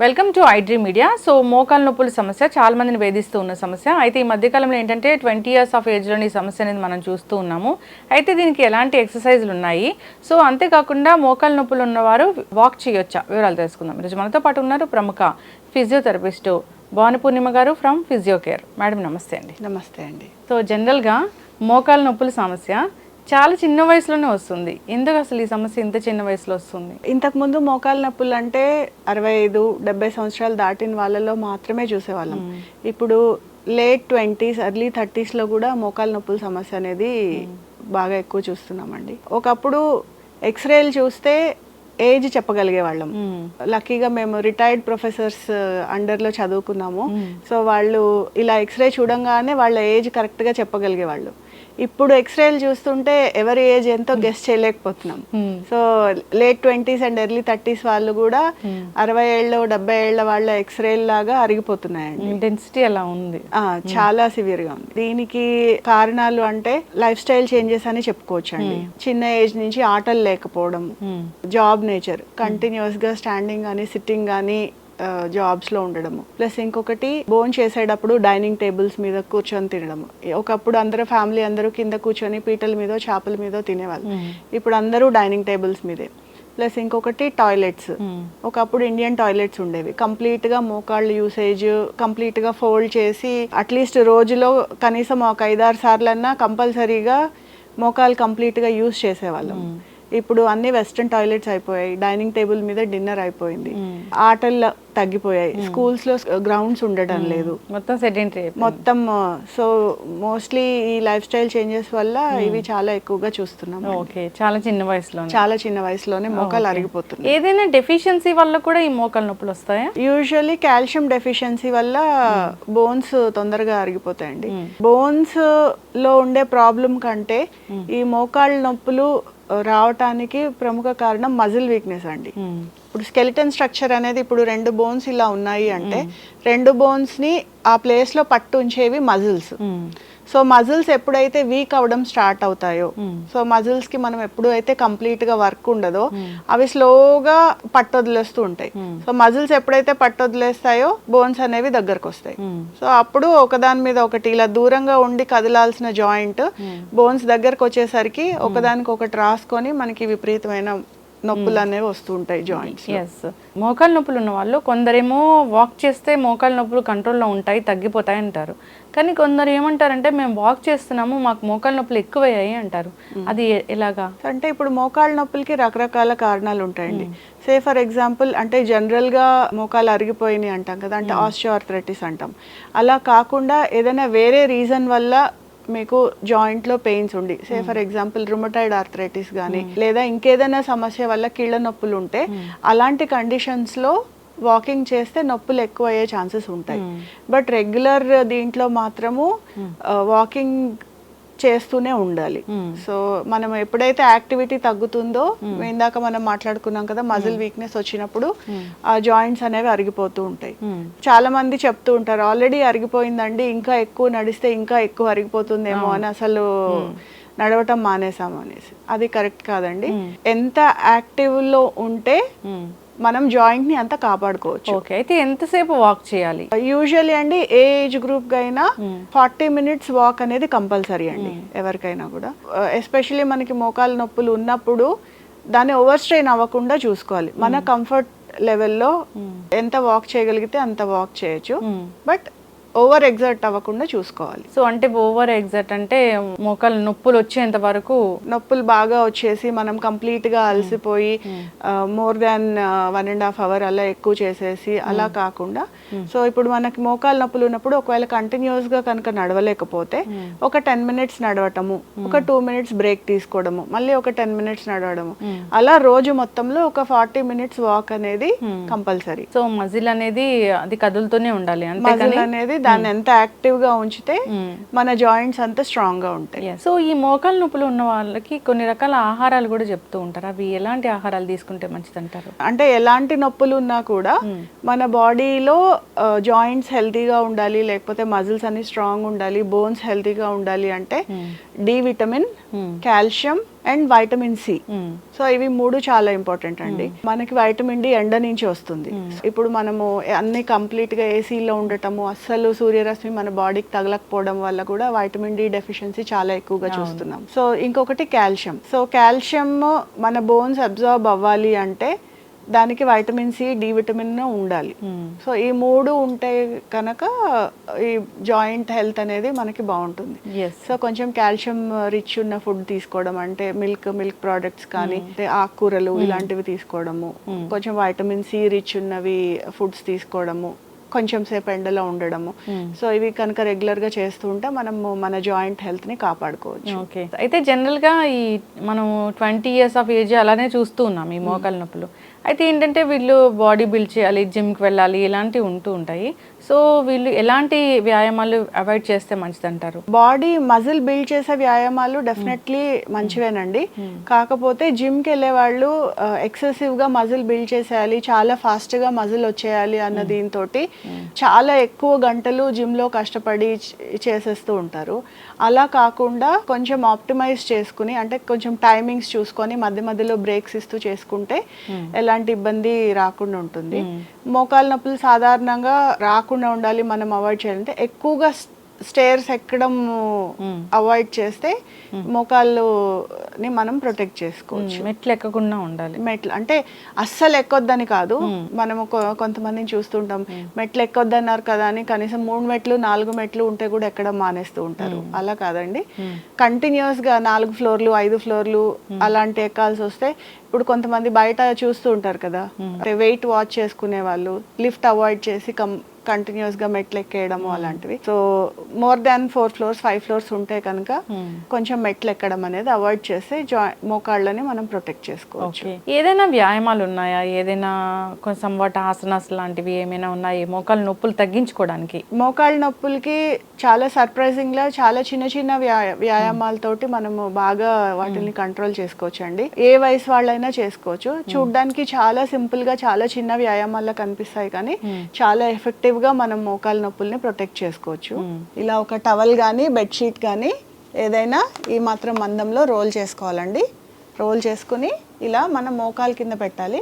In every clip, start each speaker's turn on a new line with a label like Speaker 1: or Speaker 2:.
Speaker 1: Welcome to iDream media. So మోకాల నొప్పుల సమస్య చాలా మందిని వేధిస్తూ ఉన్న సమస్య. అయితే ఈ మధ్యకాలంలో ఏంటంటే 20 years ఆఫ్ ఏజ్లోని ఈ సమస్య అనేది మనం చూస్తూ ఉన్నాము. అయితే దీనికి ఎలాంటి ఎక్సర్సైజ్లు ఉన్నాయి, సో అంతేకాకుండా మోకాల నొప్పులు ఉన్నవారు వాక్ చేయొచ్చా, వివరాలు తెలుసుకుందాం. ఈరోజు మనతో పాటు ఉన్నారు ప్రముఖ ఫిజియోథెరపిస్ట్ భాను పూర్ణిమ గారు ఫ్రమ్ ఫిజియోకేర్. మేడం నమస్తే అండి.
Speaker 2: నమస్తే అండి.
Speaker 1: సో జనరల్గా మోకాల నొప్పుల సమస్య చాలా చిన్న వయసులోనే వస్తుంది. ఎందుకు అసలు ఈ సమస్య ఇంత చిన్న వయసులో వస్తుంది?
Speaker 2: ఇంతకుముందు మోకాల నొప్పులు అంటే 65-70 సంవత్సరాలు దాటిన వాళ్ళలో మాత్రమే చూసేవాళ్ళం. ఇప్పుడు లేట్ 20s ఎర్లీ 30sలో కూడా మోకాల నొప్పుల సమస్య అనేది బాగా ఎక్కువ చూస్తున్నామండి. ఒకప్పుడు ఎక్స్రేలు చూస్తే ఏజ్ చెప్పగలిగే వాళ్ళం. లక్కీగా మేము రిటైర్డ్ ప్రొఫెసర్స్ అండర్లో చదువుకున్నాము. సో వాళ్ళు ఇలా ఎక్స్రే చూడంగానే వాళ్ళ ఏజ్ కరెక్ట్గా చెప్పగలిగే వాళ్ళు. ఇప్పుడు ఎక్స్రేలు చూస్తుంటే ఎవరి ఏజ్ ఎంతో గెస్ చేయలేకపోతున్నాం. So late 20s and early 30s వాళ్ళు కూడా 60 ఏళ్ళు 70 ఏళ్ళ వాళ్ళ ఎక్స్రేల్ లాగా అరిగిపోతున్నాయండి.
Speaker 1: డెన్సిటీ అలా ఉంది,
Speaker 2: చాలా సివియర్ గా ఉంది. దీనికి కారణాలు అంటే లైఫ్ స్టైల్ చేంజెస్ అని చెప్పుకోవచ్చు అండి. చిన్న ఏజ్ నుంచి ఆటలు లేకపోవడం, జాబ్ నేచర్, కంటిన్యూస్ గా స్టాండింగ్ కానీ సిట్టింగ్ కానీ జాబ్స్ లో ఉండడము, ప్లస్ ఇంకొకటి భోజనం చేసేటప్పుడు డైనింగ్ టేబుల్స్ మీద కూర్చొని తినడము. ఒకప్పుడు అందరూ ఫ్యామిలీ అందరూ కింద కూర్చొని పీటల మీద చేపల మీద తినేవాళ్ళు. ఇప్పుడు అందరూ డైనింగ్ టేబుల్స్ మీదే. ప్లస్ ఇంకొకటి టాయిలెట్స్. ఒకప్పుడు ఇండియన్ టాయిలెట్స్ ఉండేవి, కంప్లీట్ గా మోకాళ్ళ యూసేజ్ కంప్లీట్ గా ఫోల్డ్ చేసి అట్లీస్ట్ రోజులో కనీసం ఒక 5-6 సార్లన్నా కంపల్సరీగా మోకాలు కంప్లీట్ గా యూజ్ చేసేవాళ్ళం. ఇప్పుడు అన్ని వెస్ట్రన్ టాయిలెట్స్ అయిపోయాయి, డైనింగ్ టేబుల్ మీద డిన్నర్ అయిపోయింది, ఆటలు తగ్గిపోయాయి, స్కూల్స్ లో గ్రౌండ్స్ ఉండటం లేదు,
Speaker 1: మొత్తం సెడెంటరీ
Speaker 2: మొత్తం. సో మోస్ట్లీ ఈ లైఫ్ స్టైల్ చేంజెస్ వల్ల ఇవి చాలా ఎక్కువగా చూస్తున్నాం.
Speaker 1: ఓకే, చాలా చిన్న వయసులోనే
Speaker 2: మోకాలు అరిగిపోతుంది.
Speaker 1: ఏదైనా డెఫిషియన్సీ వల్ల కూడా ఈ మోకాలు నొప్పులు వస్తాయా?
Speaker 2: యూజువల్లీ కాల్షియం డెఫిషియన్సీ వల్ల బోన్స్ తొందరగా అరిగిపోతాయండి. బోన్స్ లో ఉండే ప్రాబ్లం కంటే ఈ మోకాళ్ళ నొప్పులు రావటానికి ప్రముఖ కారణం మజిల్ వీక్నెస్ అండి. ఇప్పుడు స్కెలిటన్ స్ట్రక్చర్ అనేది ఇప్పుడు 2 బోన్స్ ఇలా ఉన్నాయి అంటే 2 బోన్స్ ని ఆ ప్లేస్ లో పట్టు ఉంచేవి మజిల్స్. సో మజిల్స్ ఎప్పుడైతే వీక్ అవడం స్టార్ట్ అవుతాయో, సో మజిల్స్ కి మనం ఎప్పుడైతే కంప్లీట్ గా వర్క్ ఉండదో అవి స్లోగా పట్టు వదిలేస్తూ ఉంటాయి. సో మజిల్స్ ఎప్పుడైతే పట్టు వదిలేస్తాయో బోన్స్ అనేవి దగ్గరకు వస్తాయి. సో అప్పుడు ఒకదాని మీద ఒకటి ఇలా దూరంగా ఉండి కదలాల్సిన జాయింట్ బోన్స్ దగ్గరకు వచ్చేసరికి ఒకదానికి ఒకటి రాసుకొని మనకి విపరీతమైన నొప్పులు అనేవి వస్తూ ఉంటాయి జాయింట్స్.
Speaker 1: మోకాలు నొప్పులు ఉన్న వాళ్ళు కొందరేమో వాక్ చేస్తే మోకాలు నొప్పులు కంట్రోల్లో ఉంటాయి, తగ్గిపోతాయి అంటారు. కానీ కొందరు ఏమంటారంటే మేము వాక్ చేస్తున్నాము, మాకు మోకాలు నొప్పులు ఎక్కువయ్యాయి అంటారు. అది ఎలాగా
Speaker 2: అంటే ఇప్పుడు మోకాళ్ళ నొప్పులకి రకరకాల కారణాలు ఉంటాయండి. సే ఫర్ ఎగ్జాంపుల్ అంటే జనరల్గా మోకాలు అరిగిపోయినాయి అంటాం కదా, అంటే ఆస్టియోఆర్థరైటిస్ అంటాం. అలా కాకుండా ఏదైనా వేరే రీజన్ వల్ల మీకు జాయింట్ లో పెయిన్స్ ఉండి, say for example rheumatoid arthritis కానీ లేదా ఇంకేదైనా సమస్య వల్ల కీళ్ళ నొప్పులు ఉంటే అలాంటి కండిషన్స్ లో వాకింగ్ చేస్తే నొప్పులు ఎక్కువ అయ్యే ఛాన్సెస్ ఉంటాయి. బట్ రెగ్యులర్ దీంట్లో మాత్రము వాకింగ్ చేస్తూనే ఉండాలి. సో మనం ఎప్పుడైతే యాక్టివిటీ తగ్గుతుందో, ఇందాక మనం మాట్లాడుకున్నాం కదా మజిల్ వీక్నెస్ వచ్చినప్పుడు ఆ జాయింట్స్ అనేవి అరిగిపోతూ ఉంటాయి. చాలా మంది చెప్తూ ఉంటారు ఆల్రెడీ అరిగిపోయిందండి, ఇంకా ఎక్కువ నడిస్తే ఇంకా ఎక్కువ అరిగిపోతుందేమో అని అసలు నడవటం మానేసాము అనేసి. అది కరెక్ట్ కాదండి. ఎంత యాక్టివ్ లో ఉంటే మనం జాయింట్ ని అంతా కాపాడుకోవచ్చు.
Speaker 1: ఓకే, అయితే ఎంతసేపు వాక్ చేయాలి?
Speaker 2: యూజువల్లీ అండి ఏ ఏజ్ గ్రూప్ అయినా 40 minutes వాక్ అనేది కంపల్సరీ అండి ఎవరికైనా కూడా. ఎస్పెషల్లీ మనకి మోకాలు నొప్పులు ఉన్నప్పుడు దాన్ని ఓవర్ స్ట్రెయిన్ అవ్వకుండా చూసుకోవాలి. మన కంఫర్ట్ లెవెల్లో ఎంత వాక్ చేయగలిగితే అంత వాక్ చేయొచ్చు, బట్ ఓవర్ ఎగ్జర్ట్ అవ్వకుండా చూసుకోవాలి.
Speaker 1: సో అంటే ఓవర్ ఎగ్జర్ట్ అంటే మోకాలు నొప్పులు వచ్చేంత వరకు,
Speaker 2: నొప్పులు బాగా వచ్చేసి మనం కంప్లీట్ గా అలసిపోయి మోర్ దాన్ 1.5 hour అలా ఎక్కువ చేసేసి అలా కాకుండా, సో ఇప్పుడు మనకి మోకాలు నొప్పులు ఉన్నప్పుడు ఒకవేళ కంటిన్యూస్ గా కనుక నడవలేకపోతే ఒక 10 minutes నడవటము, ఒక 2 minutes బ్రేక్ తీసుకోవడము, మళ్ళీ ఒక 10 minutes నడవడము, అలా రోజు మొత్తంలో ఒక 40 minutes వాక్ అనేది కంపల్సరీ.
Speaker 1: సో మజిల్ అనేది అది కదులుతూనే ఉండాలి.
Speaker 2: మజిల్ అనేది దాన్ని ఎంత యాక్టివ్ గా ఉంచితే మన జాయింట్స్ అంత స్ట్రాంగ్ గా ఉంటాయి.
Speaker 1: సో ఈ మోకాలు నొప్పులు ఉన్న వాళ్ళకి కొన్ని రకాల ఆహారాలు కూడా చెప్తూ ఉంటారు, అవి ఎలాంటి ఆహారాలు తీసుకుంటే మంచిది అంటారు?
Speaker 2: అంటే ఎలాంటి నొప్పులు ఉన్నా కూడా మన బాడీలో జాయింట్స్ హెల్తీగా ఉండాలి, లేకపోతే మజిల్స్ అన్ని స్ట్రాంగ్ ఉండాలి, బోన్స్ హెల్తీగా ఉండాలి అంటే D vitamin, calcium and vitamin C. So ఇవి 3 చాలా ఇంపార్టెంట్ అండి. మనకి వైటమిన్ డి ఎండ నుంచి వస్తుంది. ఇప్పుడు మనము అన్ని కంప్లీట్ గా ఏసీలో ఉండటము, అస్సలు సూర్యరశ్మి మన బాడీకి తగలకపోవడం వల్ల కూడా వైటమిన్ డి డెఫిషియన్సీ చాలా ఎక్కువగా చూస్తున్నాం. సో ఇంకొకటి కాల్షియం. సో కాల్షియం మన బోన్స్ అబ్జార్బ్ అవ్వాలి అంటే దానికి వైటమిన్ సి, డి విటమిన్ ఉండాలి. సో ఈ 3 ఉంటే కనుక ఈ జాయింట్ హెల్త్ అనేది మనకి బాగుంటుంది. సో కొంచెం కాల్షియం రిచ్ ఉన్న ఫుడ్ తీసుకోవడం, అంటే మిల్క్ ప్రోడక్ట్స్ కానీ ఆకుకూరలు ఇలాంటివి తీసుకోవడము, కొంచెం వైటమిన్ సి రిచ్ ఉన్నవి ఫుడ్స్ తీసుకోవడము, కొంచెం సేపు ఎండలో ఉండడము. సో ఇవి కనుక రెగ్యులర్ గా చేస్తూ ఉంటే మనము మన జాయింట్ హెల్త్ ని కాపాడుకోవచ్చు.
Speaker 1: ఓకే. అయితే జనరల్ గా ఈ మనం 20 years ఆఫ్ ఏజ్ అలానే చూస్తూ ఉన్నాం ఈ మోకాల నొప్పులు. అయితే ఏంటంటే వీళ్ళు బాడీ బిల్డ్ చేయాలి, జిమ్కి వెళ్ళాలి, ఇలాంటివి ఉంటూ ఉంటాయి. సో వీళ్ళు ఎలాంటి వ్యాయామాలు అవాయిడ్ చేస్తే మంచిది అంటారు?
Speaker 2: బాడీ మజిల్ బిల్డ్ చేసే వ్యాయామాలు డెఫినెట్లీ మంచివేనండి. కాకపోతే జిమ్కి వెళ్ళే వాళ్ళు ఎక్సెసివ్గా మజిల్ బిల్డ్ చేసేయాలి, చాలా ఫాస్ట్గా మజిల్ వచ్చేయాలి అన్న దీంతో చాలా ఎక్కువ గంటలు జిమ్లో కష్టపడి చేసేస్తూ ఉంటారు. అలా కాకుండా కొంచెం ఆప్టిమైజ్ చేసుకుని, అంటే కొంచెం టైమింగ్స్ చూసుకొని మధ్య మధ్యలో బ్రేక్స్ ఇస్తూ చేసుకుంటే ఎలాంటి ఇబ్బంది రాకుండా ఉంటుంది. మోకాలు నొప్పులు సాధారణంగా రాకుండా ఉండాలి, మనం అవాయిడ్ చేయాలంటే ఎక్కువగా స్టేర్స్ ఎక్కడం అవాయిడ్ చేస్తే మోకాళ్ళని మనం ప్రొటెక్ట్ చేసుకోవచ్చు.
Speaker 1: మెట్లు ఎక్కకుండా ఉండాలి.
Speaker 2: మెట్లు అంటే అస్సలు ఎక్కొద్దని కాదు, మనము కొంతమందిని చూస్తుంటాం మెట్లు ఎక్కొద్దన్నారు కదా అని కనీసం 3 మెట్లు 4 మెట్లు ఉంటే కూడా ఎక్కడం మానేస్తూ ఉంటారు. అలా కాదండి, కంటిన్యూస్ గా 4 ఫ్లోర్లు 5 ఫ్లోర్లు అలాంటి ఎక్కాల్సి వస్తే, ఇప్పుడు కొంతమంది బయట చూస్తూ ఉంటారు కదా, వెయిట్ వాచ్ చేసుకునే వాళ్ళు లిఫ్ట్ అవాయిడ్ చేసి కంటిన్యూస్ గా మెట్లు ఎక్కేయడము అలాంటివి. So more than 4 floors 5 floors ఉంటే కనుక కొంచెం మెట్లు ఎక్కడం అనేది అవాయిడ్ చేసి మోకాళ్ళని మనం ప్రొటెక్ట్ చేసుకోవచ్చు.
Speaker 1: ఏదైనా వ్యాయామాలు ఉన్నాయా, ఏదైనా కొంచెం ఆసనాస్ లాంటివి ఏమైనా ఉన్నాయి మోకాళ్ళ నొప్పులు తగ్గించుకోవడానికి?
Speaker 2: మోకాళ్ళ నొప్పులకి చాలా సర్ప్రైజింగ్ గా చాలా చిన్న చిన్న వ్యాయామాలతోటి మనము బాగా వాటిని కంట్రోల్ చేసుకోవచ్చు అండి. ఏ వయసు వాళ్ళైనా చేసుకోవచ్చు. చూడ్డానికి చాలా సింపుల్ గా చాలా చిన్న వ్యాయామాల్లో కనిపిస్తాయి, కానీ చాలా ఎఫెక్టివ్ గా మనం మోకాళ్ళ నొప్పుల్ని ప్రొటెక్ట్ చేసుకోవచ్చు. ఇలా ఒక టవల్ కానీ బెడ్షీట్ కానీ ఏదైనా ఈ మాత్రం మందంలో రోల్ చేసుకోవాలండి. రోల్ చేసుకుని ఇలా మనం మోకాలు కింద పెట్టాలి,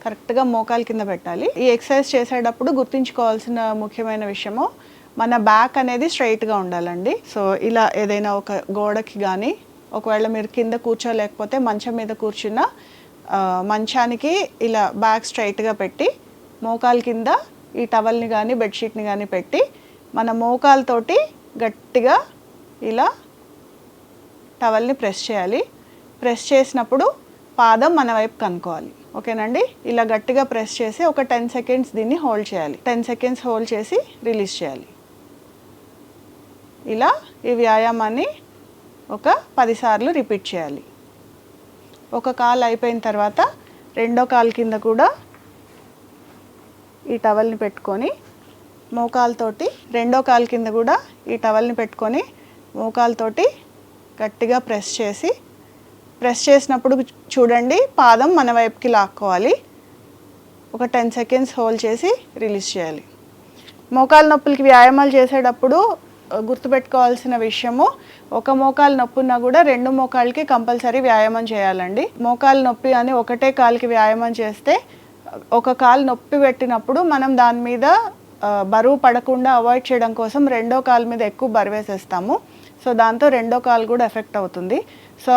Speaker 2: కరెక్ట్గా మోకాలు కింద పెట్టాలి. ఈ ఎక్సర్సైజ్ చేసేటప్పుడు గుర్తుంచుకోవాల్సిన ముఖ్యమైన విషయము, మన బ్యాక్ అనేది స్ట్రైట్గా ఉండాలండి. సో ఇలా ఏదైనా ఒక గోడకి కానీ, ఒకవేళ మీరు కింద కూర్చోలేకపోతే మంచం మీద కూర్చున్న మంచానికి ఇలా బ్యాక్ స్ట్రైట్గా పెట్టి మోకాలు కింద ఈ టవల్ని కానీ బెడ్షీట్ని కానీ పెట్టి మన మోకాలతోటి గట్టిగా ఇలా టవల్ని ప్రెస్ చేయాలి. ప్రెస్ చేసినప్పుడు పాదం మన వైపు కనుక్కోవాలి. ఓకేనండి, ఇలా గట్టిగా ప్రెస్ చేసి ఒక 10 seconds దీన్ని హోల్డ్ చేయాలి. 10 seconds హోల్డ్ చేసి రిలీజ్ చేయాలి. ఇలా ఈ వ్యాయామాన్ని ఒక 10 సార్లు రిపీట్ చేయాలి. ఒక కాలు అయిపోయిన తర్వాత రెండో కాలు కింద కూడా ఈ టవల్ని పెట్టుకొని మోకాలతోటి, రెండో కాలు కింద కూడా ఈ టవల్ని పెట్టుకొని మోకాలతోటి గట్టిగా ప్రెస్ చేసినప్పుడు చూడండి పాదం మన వైపుకి లాక్కోవాలి. ఒక 10 seconds హోల్డ్ చేసి రిలీజ్ చేయాలి. మోకాలు నొప్పులకి వ్యాయామాలు చేసేటప్పుడు గుర్తుపెట్టుకోవాల్సిన విషయము, ఒక మోకాలు నొప్పి ఉన్నా కూడా 2 మోకాళ్ళకి కంపల్సరీ వ్యాయామం చేయాలండి. మోకాలు నొప్పి అని ఒకటే కాలుకి వ్యాయామం చేస్తే, ఒక కాలు నొప్పి పెట్టినప్పుడు మనం దాని మీద బరువు పడకుండా అవాయిడ్ చేయడం కోసం రెండో కాలు మీద ఎక్కువ బరువు వేసేస్తాము. సో దాంతో రెండో కాలు కూడా ఎఫెక్ట్ అవుతుంది. సో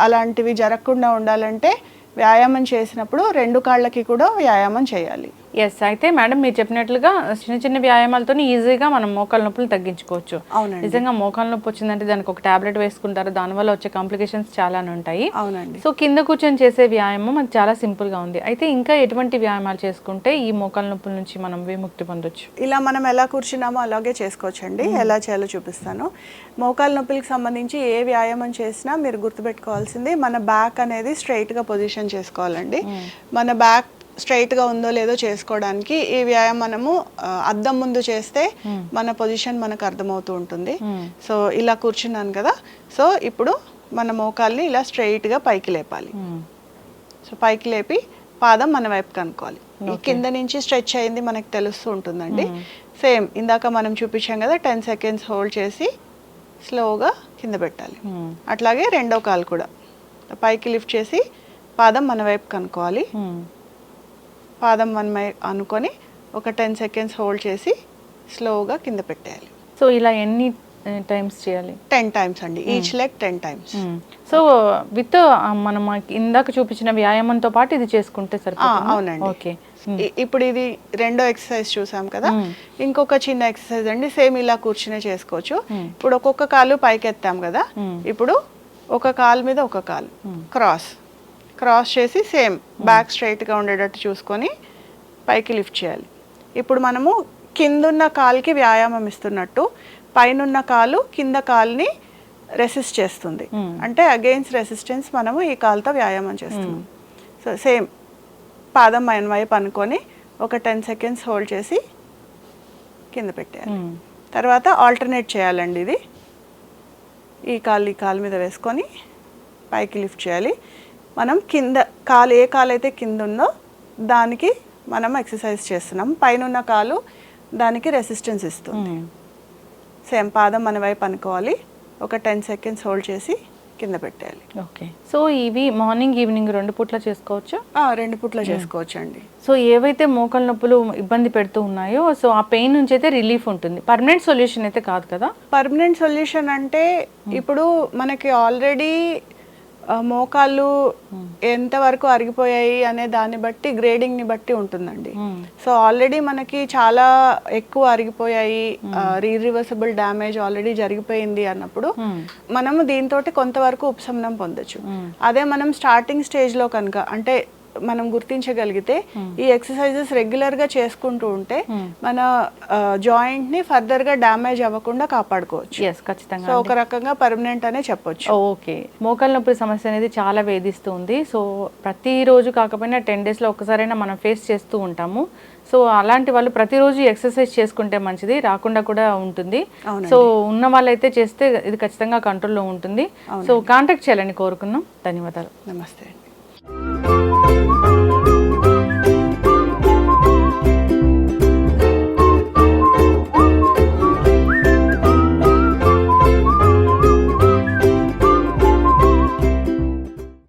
Speaker 2: అలాంటివి జరగకుండా ఉండాలంటే వ్యాయామం చేసినప్పుడు 2 కాళ్ళకి కూడా వ్యాయామం చేయాలి.
Speaker 1: ఎస్, అయితే మేడం మీరు చెప్పినట్లుగా చిన్న చిన్న వ్యాయామాలతో ఈజీగా మనం మోకాళ్ళ నొప్పులు తగ్గించుకోవచ్చు.
Speaker 2: అవునండి,
Speaker 1: నిజంగా మోకాళ్ళ నొప్పి వచ్చిందంటే దానికి ఒక టాబ్లెట్ వేసుకుంటారు, దానివల్ల వచ్చే కాంప్లికేషన్స్ చాలానే ఉంటాయి.
Speaker 2: అవునండి.
Speaker 1: సో కింద కూర్చొని చేసే వ్యాయామం అది చాలా సింపుల్ గా ఉంది. అయితే ఇంకా ఎటువంటి వ్యాయామాలు చేసుకుంటే ఈ మోకాళ్ళ నొప్పుల నుంచి మనం విముక్తి పొందొచ్చు?
Speaker 2: ఇలా మనం ఎలా కూర్చున్నామో అలాగే చేసుకోవచ్చు అండి. ఎలా చేయాలో చూపిస్తాను. మోకాళ్ళ నొప్పులకి సంబంధించి ఏ వ్యాయామం చేసినా మీరు గుర్తుపెట్టుకోవాల్సింది, మన బ్యాక్ అనేది స్ట్రైట్గా పొజిషన్ చేసుకోవాలండి. మన బ్యాక్ స్ట్రైట్గా ఉందో లేదో చేసుకోవడానికి ఈ వ్యాయామము అద్దం ముందు చేస్తే మన పొజిషన్ మనకు అర్థమవుతూ ఉంటుంది. సో ఇలా కూర్చున్నాను కదా, సో ఇప్పుడు మన మోకాల్ని ఇలా స్ట్రైట్గా పైకి లేపాలి. సో పైకి లేపి పాదం మన వైపు కనుక్కోవాలి. ఈ కింద నుంచి స్ట్రెచ్ అయింది మనకు తెలుస్తూ ఉంటుందండి. సేమ్ ఇందాక మనం చూపించాం కదా, 10 seconds హోల్డ్ చేసి స్లోగా కింద పెట్టాలి. అట్లాగే రెండో కాలు కూడా పైకి లిఫ్ట్ చేసి పాదం మన వైపు కనుక్కోవాలి. పాదం మన వైపు అనుకొని ఒక 10 seconds హోల్డ్ చేసి స్లోగా కింద పెట్టేయాలి.
Speaker 1: సో ఇలా ఎన్ని టైమ్స్ చేయాలి?
Speaker 2: 10 times అండి, each leg 10 times.
Speaker 1: So with మనం ఇందాక చూపించిన వ్యాయామంతో పాటు ఇది చేసుకుంటే సరిపోతుంది?
Speaker 2: అవునండి.
Speaker 1: ఓకే.
Speaker 2: ఇప్పుడు ఇది రెండో ఎక్సర్సైజ్ చూసాం కదా, ఇంకొక చిన్న ఎక్సర్సైజ్ అండి, సేమ్ ఇలా కూర్చునే చేసుకోవచ్చు. ఇప్పుడు ఒక్కొక్క కాలు పైకి ఎత్తాం కదా, ఇప్పుడు ఒక కాలు మీద ఒక కాలు క్రాస్ చేసి సేమ్ బ్యాక్ స్ట్రైట్గా ఉండేటట్టు చూసుకొని పైకి లిఫ్ట్ చేయాలి. ఇప్పుడు మనము కిందున్న కాలుకి వ్యాయామం ఇస్తున్నట్టు పైనున్న కాలు కింద కాలుని రెసిస్ట్ చేస్తుంది. అంటే అగెయిన్స్ రెసిస్టెన్స్ మనము ఈ కాలుతో వ్యాయామం చేస్తున్నాం. సో సేమ్ పాదం మన వైపు అనుకొని ఒక 10 seconds హోల్డ్ చేసి కింద పెట్టేయాలి. తర్వాత ఆల్టర్నేట్ చేయాలండి. ఇది ఈ కాలు మీద వేసుకొని పైకి లిఫ్ట్ చేయాలి. మనం కింద కాలు ఏ కాలు అయితే కింద ఉందో దానికి మనం ఎక్సర్సైజ్ చేస్తున్నాం, పైన ఉన్న కాలు దానికి రెసిస్టెన్స్ ఇస్తుంది. సేమ్ పాదం మన వైపు అనుకోవాలి, ఒక 10 seconds హోల్డ్ చేసి కింద పెట్టేయాలి.
Speaker 1: ఓకే. సో ఇవి మార్నింగ్ ఈవినింగ్ 2 పూట్ల చేసుకోవచ్చు?
Speaker 2: 2 పూట్ల చేసుకోవచ్చు అండి.
Speaker 1: సో ఏవైతే మోకాళ్ళ నొప్పులు ఇబ్బంది పెడుతూ ఉన్నాయో సో ఆ పెయిన్ నుంచి అయితే రిలీఫ్ ఉంటుంది, పర్మనెంట్ సొల్యూషన్ అయితే కాదు కదా?
Speaker 2: పర్మనెంట్ సొల్యూషన్ అంటే ఇప్పుడు మనకి ఆల్రెడీ మోకాళ్ళు ఎంతవరకు అరిగిపోయాయి అనే దాన్ని బట్టి గ్రేడింగ్ని బట్టి ఉంటుందండి. సో ఆల్రెడీ మనకి చాలా ఎక్కువ అరిగిపోయాయి, ఇర్రివర్సిబుల్ డ్యామేజ్ ఆల్రెడీ జరిగిపోయింది అన్నప్పుడు మనము దీంతో కొంతవరకు ఉపశమనం పొందొచ్చు. అదే మనం స్టార్టింగ్ స్టేజ్లో కనుక అంటే మనం గుర్తించగలిగితే ఈ ఎక్సర్సైజెస్ రెగ్యులర్గా చేసుకుంటూ ఉంటే మన జాయింట్ని ఫర్దర్గా డ్యామేజ్ అవ్వకుండా కాపాడుకోవచ్చు.
Speaker 1: ఖచ్చితంగా.
Speaker 2: సో ఒక రకంగా పర్మనెంట్ అనే చెప్పొచ్చు.
Speaker 1: ఓకే. మోకాళ్ళ నొప్పి సమస్య అనేది చాలా వేధిస్తుంది. సో ప్రతిరోజు కాకపోయినా 10 daysలో ఒక్కసారైనా మనం ఫేస్ చేస్తూ ఉంటాము. సో అలాంటి వాళ్ళు ప్రతిరోజు ఎక్సర్సైజ్ చేసుకుంటే మంచిది, రాకుండా కూడా ఉంటుంది. సో ఉన్న వాళ్ళైతే చేస్తే ఇది ఖచ్చితంగా కంట్రోల్లో ఉంటుంది. సో కాంటాక్ట్ చేయాలని కోరుకున్నాం. ధన్యవాదాలు.
Speaker 2: నమస్తే.